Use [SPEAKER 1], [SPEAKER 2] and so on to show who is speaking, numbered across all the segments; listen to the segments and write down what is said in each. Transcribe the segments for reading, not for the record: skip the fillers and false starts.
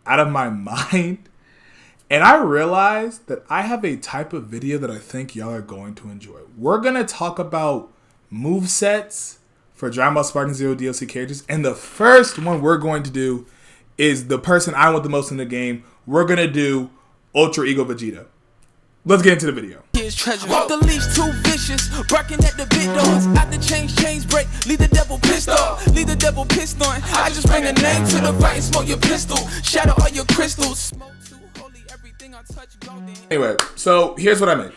[SPEAKER 1] out of my mind. And I realized that I have a type of video that I think y'all are going to enjoy. We're going to talk about movesets for Dragon Ball Sparking Zero DLC characters. And the first one we're going to do is the person I want the most in the game. We're going to do Ultra Ego Vegeta. Let's get into the video.
[SPEAKER 2] His treasure. Walk the leash too vicious, barking at the big doors. Out the chains break, leave the devil pissed off. Leave the devil pissed on. I just bring a name to the fight and smoke your pistol. Shatter all your crystals. Smoke too holy, everything I touch golden.
[SPEAKER 1] Anyway, so here's what I mean.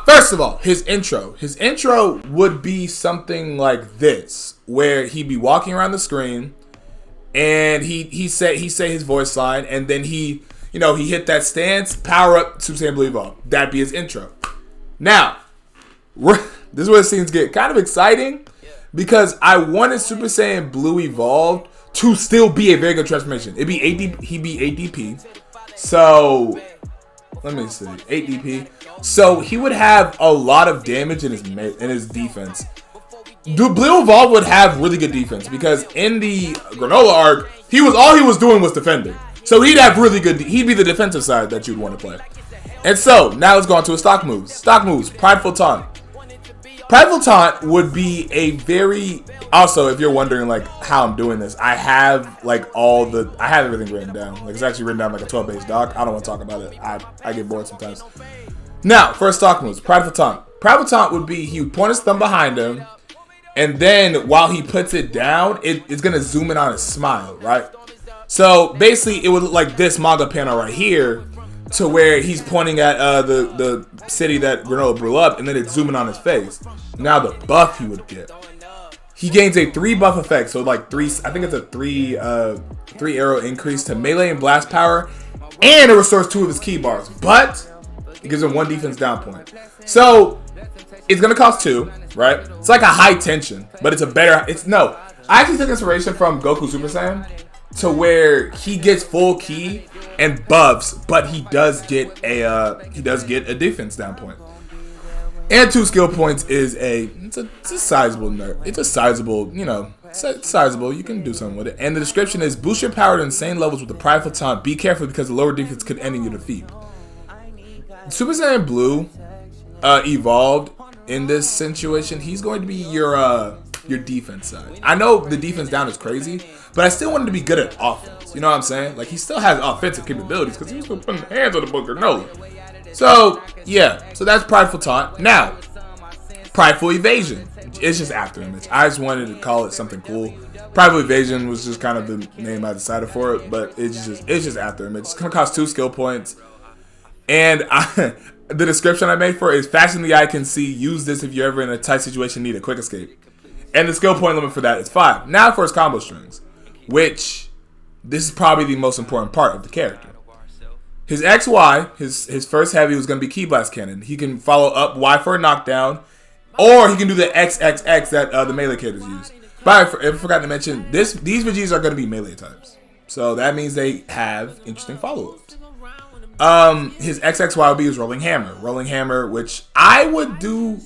[SPEAKER 1] First of all, his intro. His intro would be something like this, where he'd be walking around the screen, and he say his voice line, and then he hit that stance, power up, Super Saiyan Blue Evolve. That'd be his intro. Now, this is where scenes get kind of exciting, because I wanted Super Saiyan Blue Evolved to still be a very good transformation. He'd be 8 DP. So, let me see, 8 DP. So he would have a lot of damage in his defense. Blue Evolve would have really good defense, because in the Granola arc, all he was doing was defending. So he'd have really good. He'd be the defensive side that you'd want to play. And so now let's go on to his stock moves. Stock moves. Prideful Taunt. Prideful Taunt would be a very. Also, if you're wondering like how I'm doing this, I have like I have everything written down. Like it's actually written down like a 12-page doc. I don't want to talk about it. I get bored sometimes. Now, for his stock moves, Prideful Taunt. Prideful Taunt would be he would point his thumb behind him, and then while he puts it down, it's gonna zoom in on his smile, right? So basically, it would look like this manga panel right here, to where he's pointing at the city that Granola blew up, and then it's zooming on his face. Now the buff he would get, he gains a 3 buff effect. So like 3, I think it's a 3 arrow increase to melee and blast power, and it restores 2 of his key bars, but it gives him 1 defense down point. So it's gonna cost 2, right? It's like a high tension, but it's a better. I actually took inspiration from Goku Super Saiyan, to where he gets full key and buffs, but he does get a defense down point. And 2 skill points is it's a sizable nerf. It's a sizable, sizable. You can do something with it. And the description is boost your power to insane levels with the Prideful Taunt. Be careful because the lower defense could end in your defeat. Super Saiyan Blue evolved in this situation. He's going to be your defense side. I know the defense down is crazy, but I still want him to be good at offense. You know what I'm saying? Like, he still has offensive capabilities because he's still putting hands on the book Granola. So, yeah. So that's Prideful Taunt. Now, Prideful Evasion. It's just after image. I just wanted to call it something cool. Prideful Evasion was just kind of the name I decided for it, but it's just after image. It's going to cost 2 skill points. And the description I made for it is faster than the eye can see. Use this if you're ever in a tight situation, need a quick escape. And the skill point limit for that is 5. Now for his combo strings, which this is probably the most important part of the character. His XY, his first heavy was going to be Key Blast Cannon. He can follow up Y for a knockdown, or he can do the XXX that the melee characters use. But I forgot to mention, these Vegetas are going to be melee types. So that means they have interesting follow-ups. His XXY would be his Rolling Hammer. Rolling Hammer, which I would do.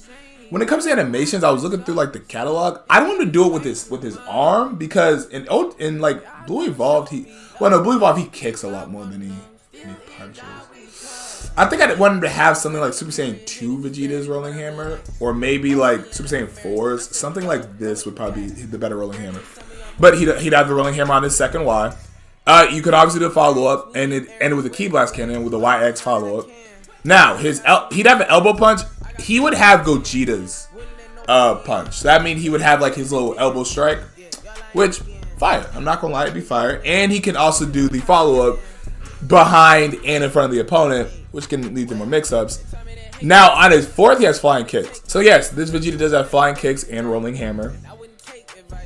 [SPEAKER 1] When it comes to animations, I was looking through like the catalog. I don't want to do it with his arm, because in like Blue Evolved, Blue Evolved he kicks a lot more than he punches. I think I wanted to have something like Super Saiyan 2 Vegeta's Rolling Hammer, or maybe like Super Saiyan 4's. Something like this would probably be the better Rolling Hammer. But he'd have the Rolling Hammer on his second Y. You could obviously do a follow up, and it ended with a Key Blast Cannon with a YX follow up. Now he'd have an elbow punch. He would have Gogeta's punch. So that means he would have like his little elbow strike, which fire. I'm not gonna lie, it'd be fire. And he can also do the follow up behind and in front of the opponent, which can lead to more mix-ups. Now on his 4th, he has flying kicks. So yes, this Vegeta does have flying kicks and Rolling Hammer.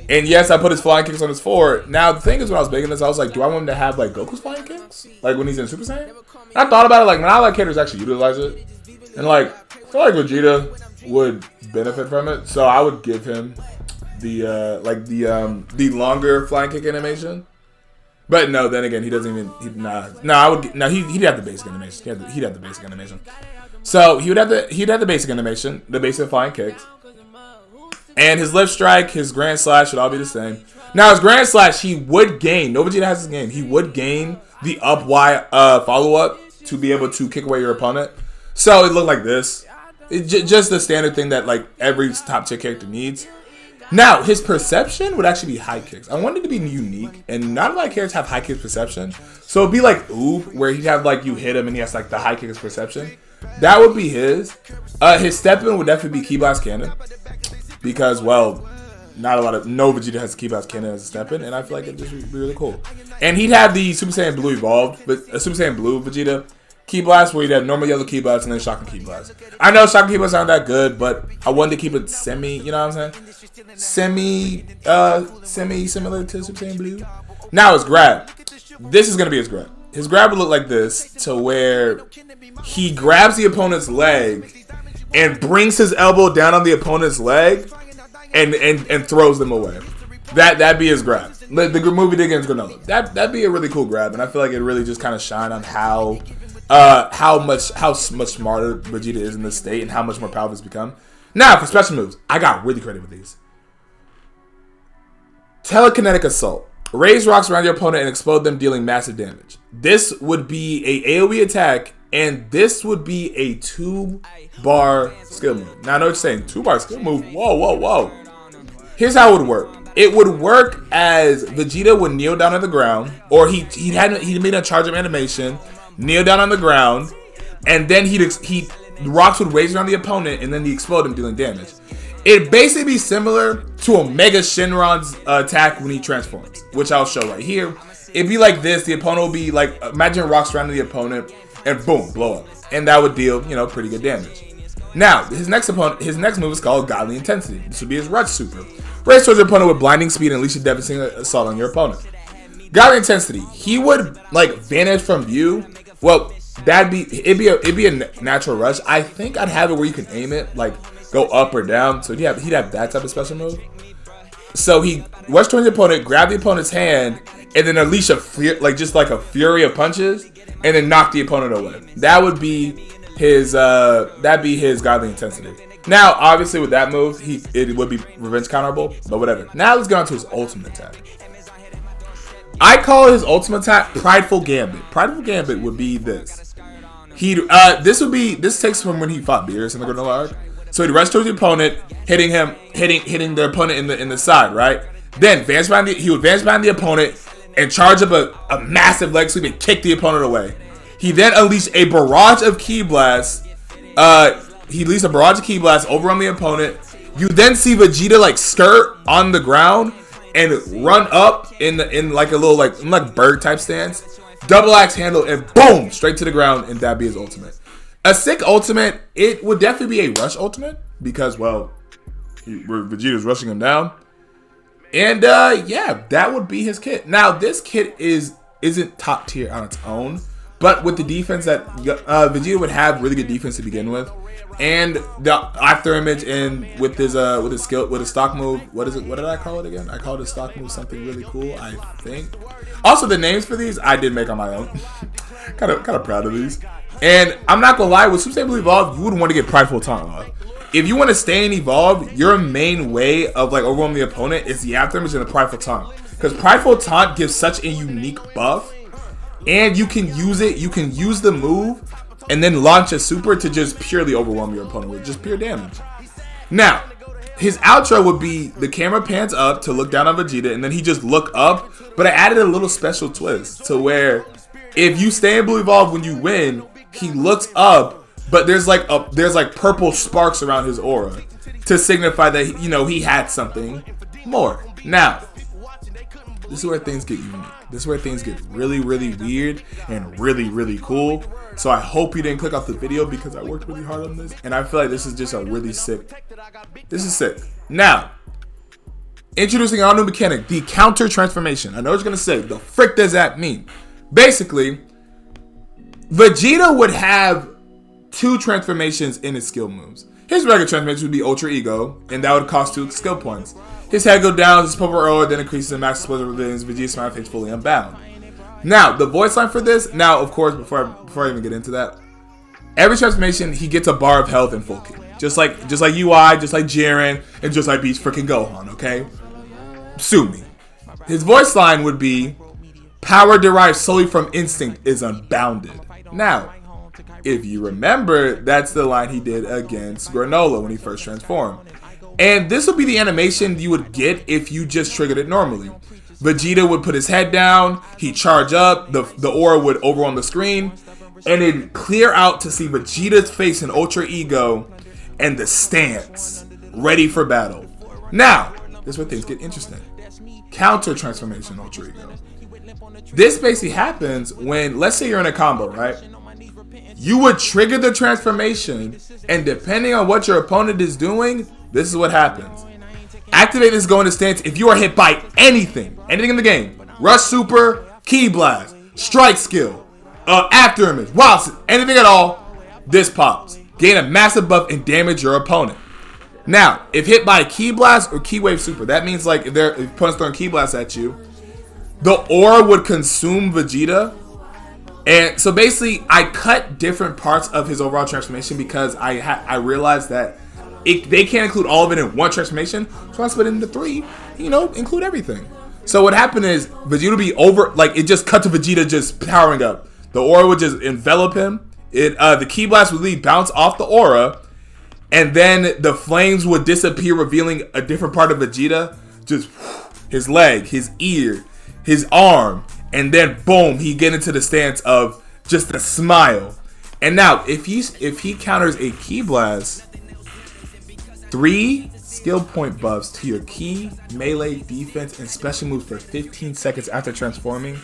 [SPEAKER 1] And yes, I put his flying kicks on his 4. Now the thing is, when I was making this, I was like, do I want him to have like Goku's flying kicks, like when he's in Super Saiyan? And I thought about it, like not a lot of characters actually utilize it, and like I feel like Vegeta would benefit from it, so I would give him the longer flying kick animation. But no, then again, he doesn't even. He'd have the basic animation. He'd have the basic animation. So he'd have the basic animation, the basic flying kicks, and his left strike, his grand slash should all be the same. Now, his Grand Slash, he would gain. No Vegeta has this game. He would gain the up Y follow-up to be able to kick away your opponent. So it looked like this. Just the standard thing that like every top tier character needs. Now, his perception would actually be high kicks. I wanted it to be unique, and not a lot of characters have high kicks perception. So it'd be like Oob, where he'd have like you hit him and he has like the high kicks perception. That would be his. His step-in would definitely be Key Blast Cannon. Because, well, no Vegeta has Key Blast Cannon as a step-in, and I feel like it'd just be really cool. And he'd have the Super Saiyan Blue evolved, but Super Saiyan Blue Vegeta Key Blast, where he'd have normal yellow Key Blast and then Shocking Key Blast. I know Shocking Key Blast aren't that good, but I wanted to keep it semi, you know what I'm saying? Semi-similar to Super Saiyan Blue. Now his grab. This is going to be his grab. His grab would look like this, to where he grabs the opponent's leg and brings his elbow down on the opponent's leg and throws them away. That'd be his grab. The movie did against Granola. That'd be a really cool grab, and I feel like it really just kind of shine on how much smarter Vegeta is in this state and how much more powerful he's become. Now for special moves, I got really creative with these. Telekinetic Assault. Raise rocks around your opponent and explode them, dealing massive damage. This would be a AoE attack, and this would be a 2-bar skill move. Now I know what you're saying, 2-bar skill move. Whoa. Here's how it would work. It would work as Vegeta would kneel down on the ground, or he made a charge of animation, kneel down on the ground, and then the rocks would raise around the opponent, and then he explode him, dealing damage. It'd basically be similar to Omega Shenron's attack when he transforms, which I'll show right here. It'd be like this. The opponent would be like, imagine rocks surrounding the opponent, and boom, blow up. And that would deal, pretty good damage. Now, his next move is called Godly Intensity. This would be his Rush Super. Race towards your opponent with blinding speed and unleash a devastating assault on your opponent. Godly Intensity. He would like vanish from view. Well, it'd be a natural rush. I think I'd have it where you can aim it, like go up or down. So he'd have that type of special move. So he rush towards the opponent, grab the opponent's hand, and then unleash a fury of punches, and then knock the opponent away. That would be his Godly Intensity. Now, obviously, with that move, it would be revenge counterable, but whatever. Now let's get on to his ultimate attack. I call his ultimate attack Prideful Gambit. Prideful Gambit would be this. This takes from when he fought Beerus in the Granola arc. So he'd rush towards the opponent, hitting the opponent in the side, right? Then he would advance behind the opponent and charge up a massive leg sweep and kick the opponent away. He then unleashed a barrage of Ki Blasts. He released a barrage of Ki Blasts over on the opponent. You then see Vegeta like skirt on the ground and run up in like a little like bird type stance. Double axe handle and boom, straight to the ground, and that'd be his ultimate. A sick ultimate, it would definitely be a rush ultimate because, well, Vegeta's rushing him down. And yeah, that would be his kit. Now, this kit isn't top tier on its own, but with the defense that Vegeta would have really good defense to begin with, and the after image and with his stock move, what did I call it again? I called his stock move something really cool, I think. Also, the names for these I did make on my own. kind of proud of these. And I'm not gonna lie, with Super Saiyan Blue Evolved, you wouldn't want to get Prideful Taunt off. If you want to stay in Evolved, your main way of like overwhelming the opponent is the after image and the Prideful Taunt. Because Prideful Taunt gives such a unique buff, and you can use it. You can use the move and then launch a super to just purely overwhelm your opponent with just pure damage. Now, his outro would be the camera pans up to look down on Vegeta, and then he just look up. But I added a little special twist to where if you stay in Blue Evolve when you win, he looks up, but there's like purple sparks around his aura to signify that he had something more. Now, this is where things get unique. This is where things get really, really weird and really, really cool. So I hope you didn't click off the video because I worked really hard on this, and I feel like this is just a really sick. This is sick. Now, introducing our new mechanic, the counter transformation. I know what you're gonna say. The frick does that mean? Basically, Vegeta would have 2 transformations in his skill moves. His regular transformation would be Ultra Ego, and that would cost 2 skill points. His head goes down, his purple aura then increases the max explosive resilience. Vegeta's smile face fully unbound. Now, the voice line for this, now of course, before I even get into that, every transformation he gets a bar of health and full kit. Just like UI, just like Jiren, and just like Beach freaking Gohan, okay? Sue me. his voice line would be, "Power derived solely from instinct is unbounded." Now, if you remember, that's the line he did against Granola when he first transformed. And this would be the animation you would get if you just triggered it normally. Vegeta would put his head down, he'd charge up, the aura would overwhelm the screen, and it'd clear out to see Vegeta's face in Ultra Ego and the stance, ready for battle. Now, this is where things get interesting. Counter transformation Ultra Ego. This basically happens when, let's say you're in a combo, right? You would trigger the transformation, and depending on what your opponent is doing, this is what happens. Activate this go into stance if you are hit by anything in the game. Rush Super, Ki Blast, Strike Skill, After Image, Wild, anything at all, this pops. Gain a massive buff and damage your opponent. Now, if hit by Ki Blast or Ki Wave Super, that means like if opponent's throwing Ki Blast at you, the aura would consume Vegeta. And so basically, I cut different parts of his overall transformation because I realized that they can't include all of it in one transformation. So I split it into 3, include everything. So what happened is Vegeta would be it just cut to Vegeta just powering up. The aura would just envelop him. The Ki Blast would bounce off the aura, and then the flames would disappear, revealing a different part of Vegeta. Just his leg, his ear, his arm. And then boom, he get into the stance of just a smile. And now, if he counters a Ki Blast, 3 skill point buffs to your Ki, melee, defense, and special moves for 15 seconds after transforming,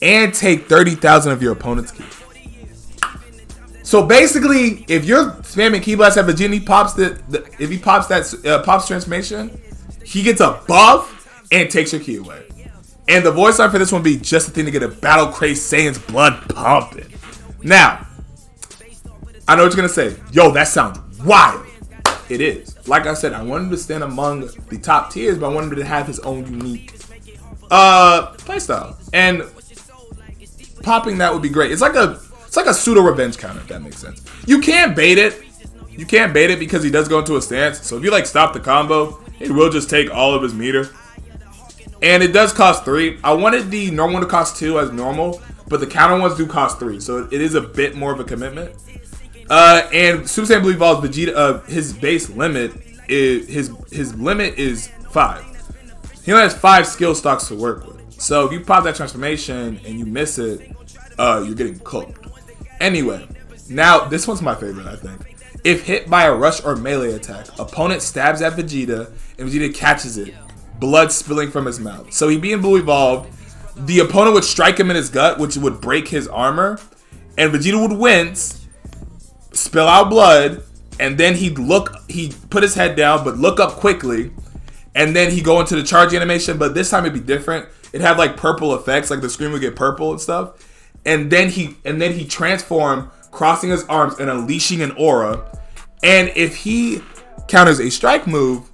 [SPEAKER 1] and take 30,000 of your opponent's Ki. So basically, if you're spamming Ki Blast at Vegeta, if he pops pops transformation, he gets a buff and takes your Ki away. And the voice line for this one would be just the thing to get a battle crazed Saiyan's blood pumping. Now, I know what you're going to say. Yo, that sounds wild. It is. Like I said, I wanted him to stand among the top tiers, but I wanted him to have his own unique playstyle. And popping that would be great. It's like a pseudo revenge counter, if that makes sense. You can't bait it. You can't bait it because he does go into a stance. So if you stop the combo, it will just take all of his meter. And it does cost 3. I wanted the normal one to cost 2 as normal, but the counter ones do cost 3, so it is a bit more of a commitment. And Super Saiyan Blue Evolves Vegeta, his base limit is his limit is 5. He only has 5 skill stocks to work with. So if you pop that transformation and you miss it, you're getting cooked. Anyway, now this one's my favorite, I think. If hit by a rush or melee attack, opponent stabs at Vegeta and Vegeta catches it. Blood spilling from his mouth. So he being Blue Evolved, the opponent would strike him in his gut, which would break his armor, and Vegeta would wince, spill out blood, and then he'd put his head down, but look up quickly, and then he'd go into the charge animation, but this time it'd be different. It'd have purple effects, the screen would get purple and stuff, and then he transform, crossing his arms and unleashing an aura, and if he counters a strike move,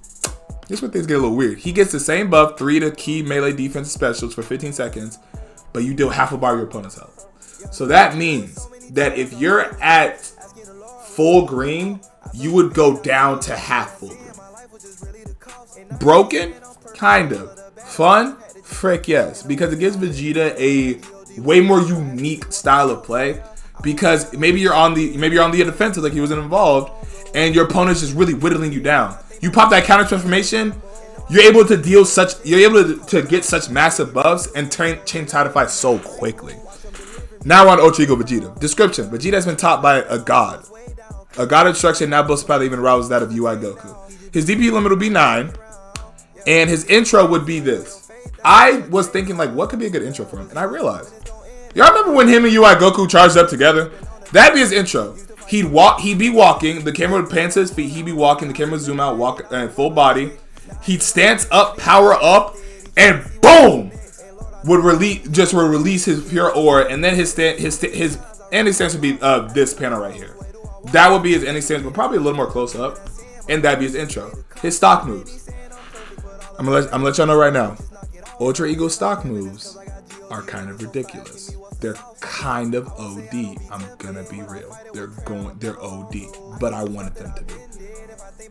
[SPEAKER 1] this is where things get a little weird. He gets the same buff, 3 to Ki, melee, defense, specials for 15 seconds, but you deal half a bar of your opponent's health. So that means that if you're at full green, you would go down to half full green. Broken? Kind of. Fun? Frick yes. Because it gives Vegeta a way more unique style of play. Because maybe you're on the defensive like he wasn't involved, and your opponent's just really whittling you down. You pop that counter transformation, you're able to get such massive buffs and change tide of fight so quickly. Now we're on Ultra Ego Vegeta. Description: Vegeta has been taught by a god. A god of destruction now boasts power that even rises that of UI Goku. His DP limit would be 9, and his intro would be this. I was thinking what could be a good intro for him, and I realized. Y'all remember when him and UI Goku charged up together? That'd be his intro. He'd be walking, the camera would pan to his feet, he'd be walking, the camera would zoom out, walk full body. He'd stance up, power up, and boom! Would release his pure aura, and then his ending stance would be this panel right here. That would be his ending stance, but probably a little more close up. And that'd be his intro. His stock moves. I'm gonna let y'all know right now. Ultra Ego stock moves are kind of ridiculous. They're kind of OD. I'm gonna be real. They're OD, but I wanted them to be.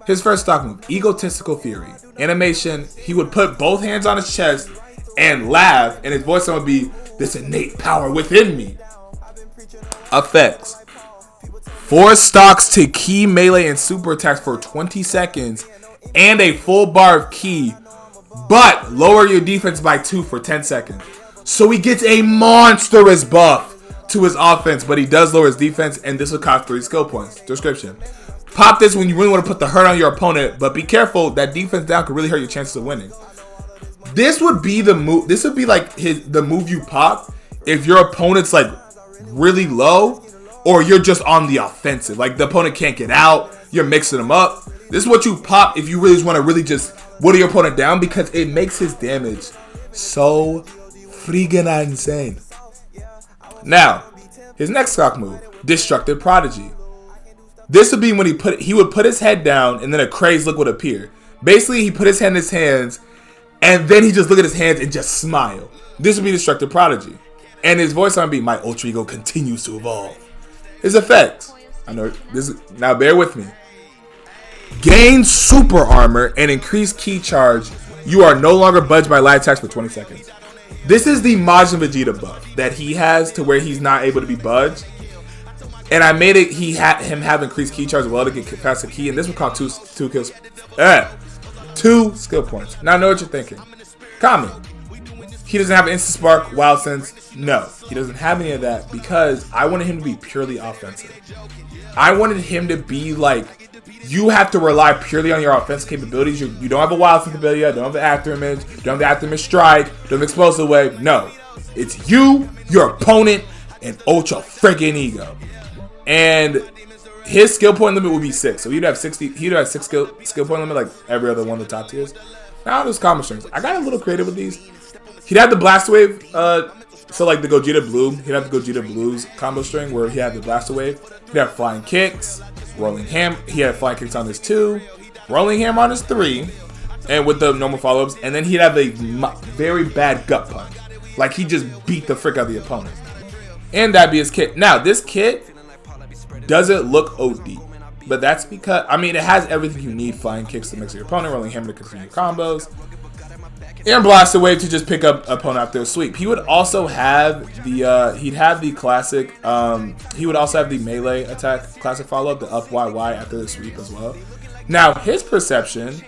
[SPEAKER 1] His first stock move, Egotistical Fury. Animation, he would put both hands on his chest and laugh, and his voice would be this innate power within me. Effects. 4 stocks to key, melee, and super attacks for 20 seconds, and a full bar of key, but lower your defense by 2 for 10 seconds. So he gets a monstrous buff to his offense, but he does lower his defense, and this will cost 3 skill points. Description. Pop this when you really want to put the hurt on your opponent, but be careful, that defense down could really hurt your chances of winning. This would be the move. This would be like the move you pop if your opponent's like really low, or you're just on the offensive. Like the opponent can't get out, you're mixing them up. This is what you pop if you really just want to really just whittle your opponent down, because it makes his damage so freaking insane. Now, his next stock move, Destructive Prodigy. This would be when he would put his head down and then a crazed look would appear. Basically, he put his hand in his hands and then he just look at his hands and just smile. This would be Destructive Prodigy. And his voice on be, my ultra ego continues to evolve. His effects. I know this. Now bear with me. Gain super armor and increase key charge. You are no longer budged by light attacks for 20 seconds. This is the Majin Vegeta buff that he has to where he's not able to be budged. And I made it, him have increased key charge as well to get faster key, and this would cost 2 skill points. Now I know what you're thinking. Comment. He doesn't have Instant Spark, Wild Sense. No, he doesn't have any of that because I wanted him to be purely offensive. I wanted him to be like, you have to rely purely on your offensive capabilities. You don't have a Wild Sense ability, you don't have the After Image, you don't have the After Image Strike, you don't have Explosive Wave. No, it's you, your opponent, and ultra freaking ego. And his skill point limit would be 6. So he'd have 60. He'd have 6 skill point limit like every other one of the top tiers. Now there's combo strings. I got a little creative with these. He'd have the Blaster Wave. So like the Gogeta Blue, he'd have the Gogeta Blues combo string where he had the Blaster Wave. He'd have Flying Kicks, Rolling Hammer. He had Flying Kicks on his 2, Rolling Hammer on his 3, and with the normal follow-ups. And then he'd have a very bad Gut Punch. Like he just beat the frick out of the opponent. And that'd be his kit. Now this kit doesn't look OD, but that's because, I mean, it has everything you need. Flying Kicks to mix your opponent, Rolling Hammer to continue combos, and Blaster Wave to just pick up opponent after a sweep. He would also have the, he'd have the classic, he would also have the melee attack classic follow-up, the up YY after the sweep as well. Now, his perception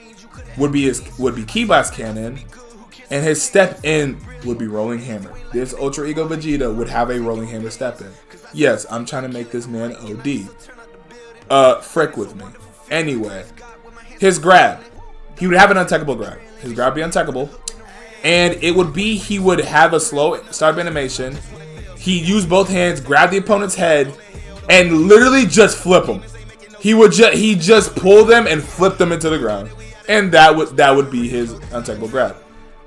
[SPEAKER 1] would be Key Blast Cannon, and his step in would be Rolling Hammer. This Ultra Ego Vegeta would have a Rolling Hammer step in. Yes, I'm trying to make this man OD. Frick with me. Anyway, his grab. He would have an untechable grab. His grab would be untechable. And it would be, he would have a slow start animation. He'd use both hands, grab the opponent's head, and literally just flip them. He just pull them and flip them into the ground. And that would be his untechable grab.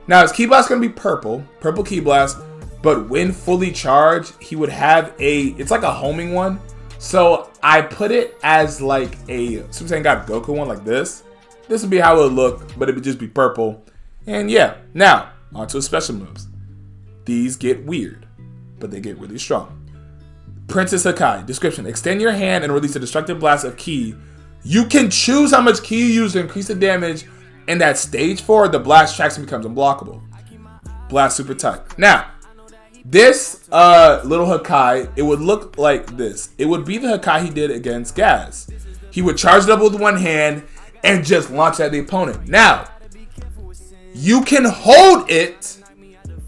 [SPEAKER 1] Now his Key Blast is going to be purple Key Blast. But when fully charged, he would have it's like a homing one. So I put it as like a Super Saiyan God Goku one like this. This would be how it would look, but it would just be purple. And yeah, now onto his special moves. These get weird, but they get really strong. Princess Hakai. Description. Extend your hand and release a destructive blast of ki. You can choose how much ki you use to increase the damage. And at stage 4, the blast tracks and becomes unblockable. Blast super tight. Now, this little Hakai, it would look like this. It would be the Hakai he did against Gaz. He would charge it up with one hand and just launch at the opponent. Now, you can hold it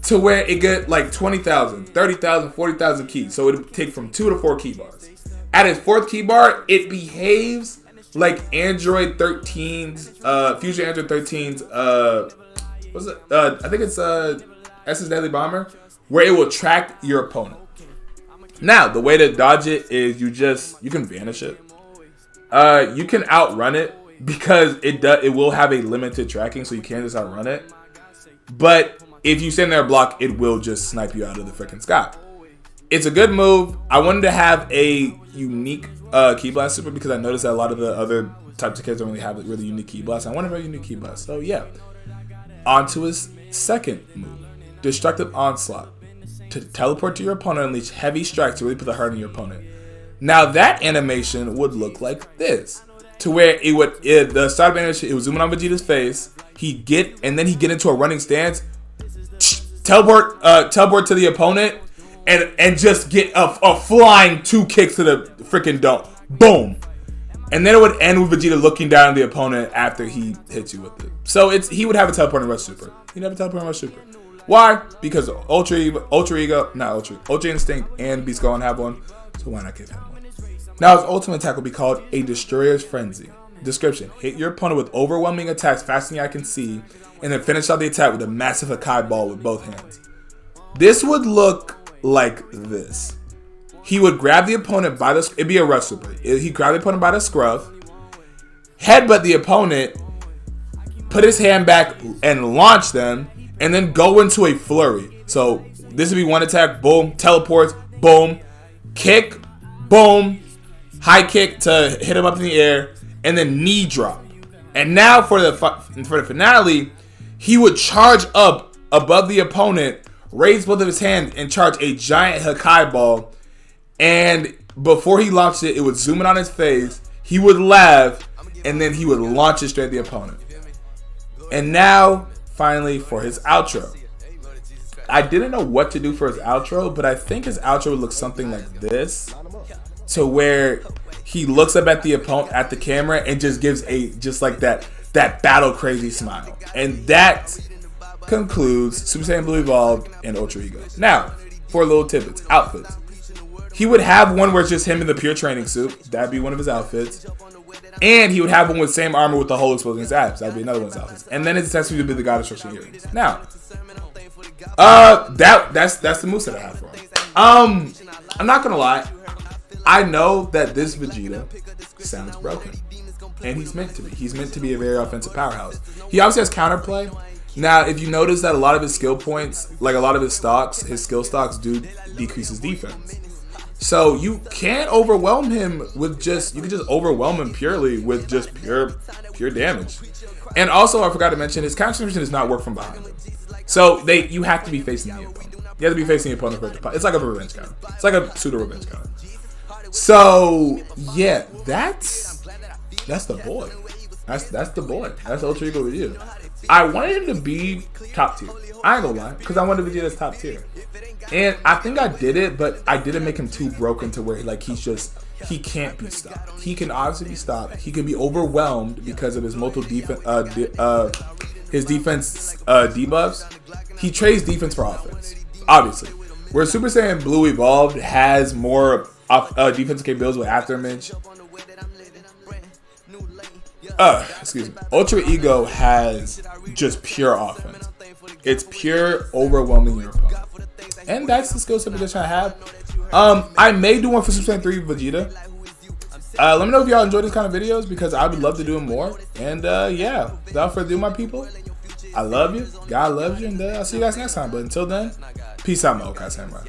[SPEAKER 1] to where it get like 20,000, 30,000, 40,000 keys. So it would take from 2 to 4 key bars. At its 4th key bar, it behaves like Android 13's, Fusion Android 13's, what's it? I think it's SS Deadly Bomber, where it will track your opponent. Now, the way to dodge it is you can vanish it. You can outrun it because it will have a limited tracking, so you can't just outrun it. But if you stand there and block, it will just snipe you out of the freaking sky. It's a good move. I wanted to have a unique Key Blast super because I noticed that a lot of the other types of kids don't really have a really unique Key Blast. I wanted a unique Key Blast. So yeah. On to his second move. Destructive Onslaught. To teleport to your opponent and unleash heavy strikes to really put the hurt on your opponent. Now that animation would look like this. To where the start of animation, it would zoom in on Vegeta's face. He'd get into a running stance. teleport to the opponent, and just get a flying 2 kicks to the freaking dome. Boom. And then it would end with Vegeta looking down at the opponent after he hits you with it. So he would have a teleporting rush super. He'd have a teleporting rush super. Why? Because Ultra Instinct and Beast Golem have one. So why not give him one? Now his ultimate attack will be called a Destroyer's Frenzy. Description: hit your opponent with overwhelming attacks faster than I can see, and then finish out the attack with a massive Hakai ball with both hands. This would look like this. He would grab the opponent by the... It'd be a rush super. He'd grab the opponent by the scruff, headbutt the opponent, put his hand back and launch them, and then go into a flurry. So this would be one attack, boom, teleports, boom, kick, boom, high kick to hit him up in the air, and then knee drop. And now for the finale, he would charge up above the opponent, raise both of his hands, and charge a giant Hakai ball. And before he launched it, it would zoom in on his face. He would laugh, and then he would launch it straight at the opponent. And now, finally, for his outro. I didn't know what to do for his outro, but I think his outro would look something like this, to where he looks up at the opponent, at the camera, and just gives that battle crazy smile. And that concludes Super Saiyan Blue Evolved and Ultra Ego. Now, for little tidbits, outfits. He would have one where it's just him in the pure training suit. That'd be one of his outfits. And he would have one with the same armor with the hole exposing his abs. That'd be another one of his outfits. And then his accessory would be the God of Destruction Heroes. Now, that's the moveset I have for him. I'm not gonna lie. I know that this Vegeta sounds broken. And he's meant to be. He's meant to be a very offensive powerhouse. He obviously has counterplay. Now, if you notice that a lot of his skill points, like a lot of his skill stocks do decrease his defense. So you can't overwhelm him with you can just overwhelm him purely with just pure damage. And also, I forgot to mention, his counter does not work from behind him. So you have to be facing the opponent. You have to be facing the opponent for it to. It's like a revenge counter. It's like a pseudo revenge counter. So yeah, that's the boy. That's the boy. That's Ultra Ego with you. I wanted him to be top tier. I ain't gonna lie, because I wanted Vegeta's top tier. And I think I did it, but I didn't make him too broken to where he can't be stopped. He can obviously be stopped. He can be overwhelmed because of his multiple defense debuffs. He trades defense for offense, obviously. Where Super Saiyan Blue Evolved has more defensive capabilities with Afterimage. Excuse me. Ultra Ego has just pure offense. It's pure overwhelming your opponent. And that's the skill set position I have. I may do one for Super Saiyan 3 Vegeta. Let me know if y'all enjoy these kind of videos, because I would love to do them more. And yeah, without further ado, my people, I love you. God loves you. And I'll see you guys next time. But until then, peace out, my Okai Samurai.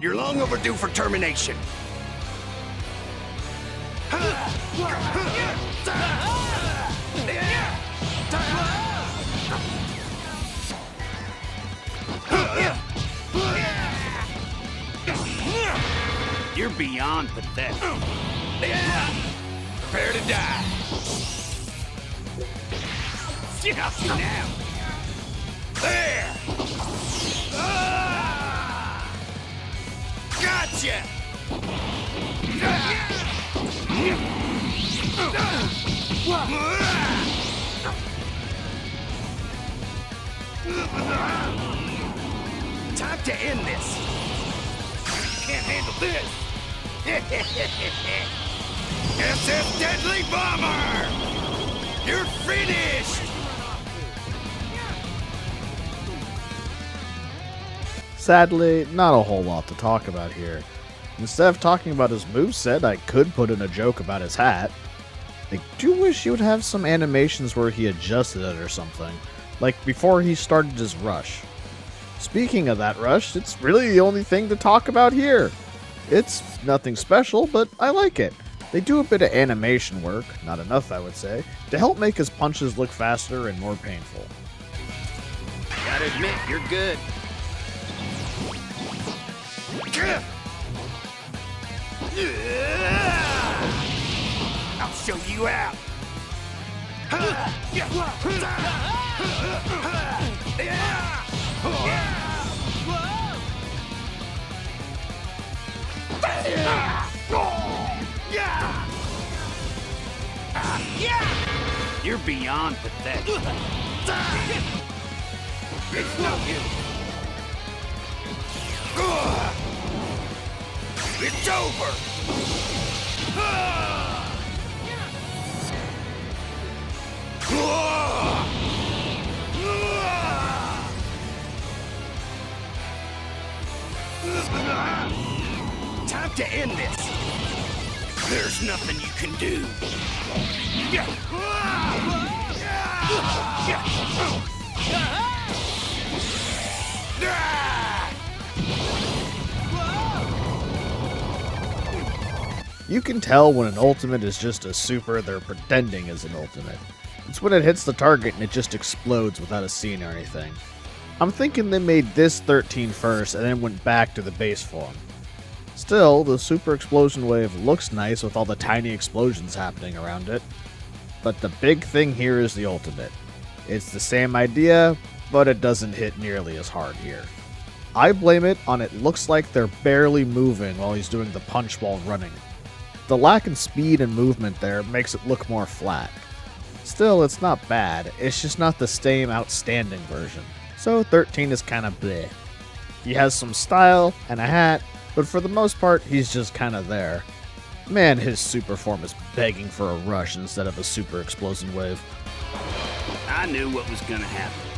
[SPEAKER 3] You're long overdue for termination.
[SPEAKER 4] You're beyond pathetic.
[SPEAKER 3] Prepare to die.
[SPEAKER 4] Now.
[SPEAKER 3] There! Gotcha! Time to end this. Can't handle this. SS Deadly Bomber! You're finished!
[SPEAKER 5] Sadly, not a whole lot to talk about here. Instead of talking about his moveset, I could put in a joke about his hat. I do wish he would have some animations where he adjusted it or something, like before he started his rush. Speaking of that rush, it's really the only thing to talk about here. It's nothing special, but I like it. They do a bit of animation work, not enough I would say, to help make his punches look faster and more painful.
[SPEAKER 4] Gotta admit, you're good.
[SPEAKER 3] I'll show you out.
[SPEAKER 4] You're beyond pathetic.
[SPEAKER 3] It's no use. It's over. Time to end this. There's nothing you can do.
[SPEAKER 5] You can tell when an ultimate is just a super they're pretending is an ultimate. It's when it hits the target and it just explodes without a scene or anything. I'm thinking they made this 13 first and then went back to the base form. Still, the super explosion wave looks nice with all the tiny explosions happening around it. But the big thing here is the ultimate. It's the same idea, but it doesn't hit nearly as hard here. I blame it on it looks like they're barely moving while he's doing the punch while running. The lack in speed and movement there makes it look more flat. Still, it's not bad, it's just not the same outstanding version. So 13 is kinda bleh. He has some style and a hat, but for the most part, he's just kinda there. Man, his super form is begging for a rush instead of a super explosion wave.
[SPEAKER 4] I knew what was gonna happen.